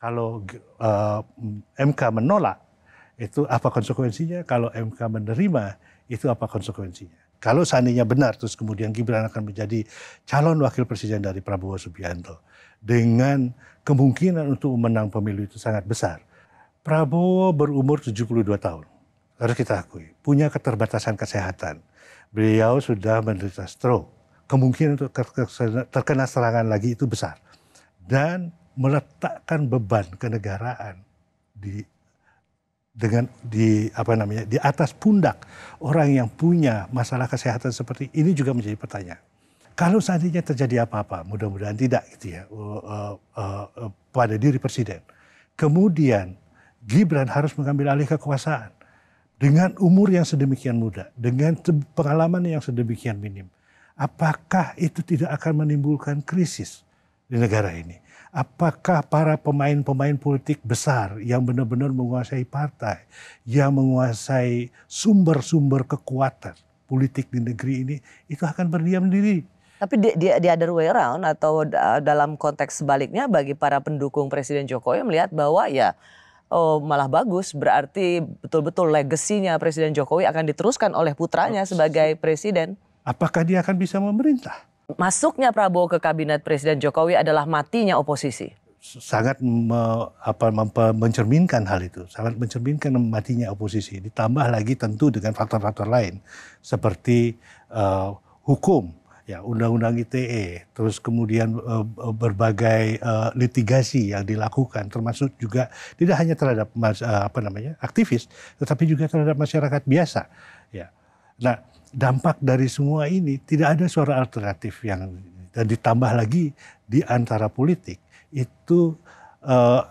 Kalau MK menolak, itu apa konsekuensinya? Kalau MK menerima, itu apa konsekuensinya? Kalau seandainya benar, terus kemudian Gibran akan menjadi calon wakil presiden dari Prabowo Subianto, dengan kemungkinan untuk menang pemilu itu sangat besar. Prabowo berumur 72 tahun, harus kita akui, punya keterbatasan kesehatan. Beliau sudah menderita stroke, kemungkinan untuk terkena serangan lagi itu besar. Dan meletakkan beban kenegaraan di atas pundak orang yang punya masalah kesehatan seperti ini juga menjadi pertanyaan. Kalau seandainya terjadi apa-apa, mudah-mudahan tidak gitu ya, pada diri presiden. Kemudian Gibran harus mengambil alih kekuasaan dengan umur yang sedemikian muda, dengan pengalaman yang sedemikian minim. Apakah itu tidak akan menimbulkan krisis di negara ini? Apakah para pemain-pemain politik besar yang benar-benar menguasai partai, yang menguasai sumber-sumber kekuatan politik di negeri ini, itu akan berdiam diri? Tapi di other way around atau dalam konteks sebaliknya, bagi para pendukung Presiden Jokowi melihat bahwa ya malah bagus, berarti betul-betul legasinya Presiden Jokowi akan diteruskan oleh putranya sebagai presiden. Apakah dia akan bisa memerintah? Masuknya Prabowo ke kabinet Presiden Jokowi adalah matinya oposisi. Sangat mencerminkan hal itu, sangat mencerminkan matinya oposisi. Ditambah lagi tentu dengan faktor-faktor lain seperti hukum, ya undang-undang ITE, terus kemudian berbagai litigasi yang dilakukan, termasuk juga tidak hanya terhadap aktivis, tetapi juga terhadap masyarakat biasa. Ya, nah. Dampak dari semua ini tidak ada suara alternatif dan ditambah lagi di antara politik itu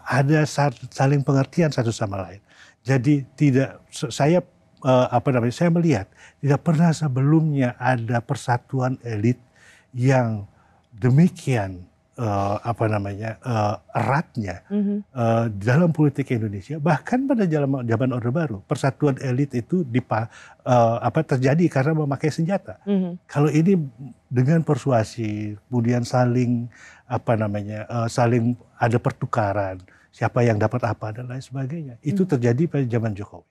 ada saling pengertian satu sama lain. Jadi saya melihat tidak pernah sebelumnya ada persatuan elit yang demikian eratnya dalam politik Indonesia, bahkan pada zaman Orde Baru persatuan elit itu terjadi karena memakai senjata. Kalau ini dengan persuasi, kemudian saling saling ada pertukaran, siapa yang dapat apa dan lain sebagainya, itu terjadi pada zaman Jokowi.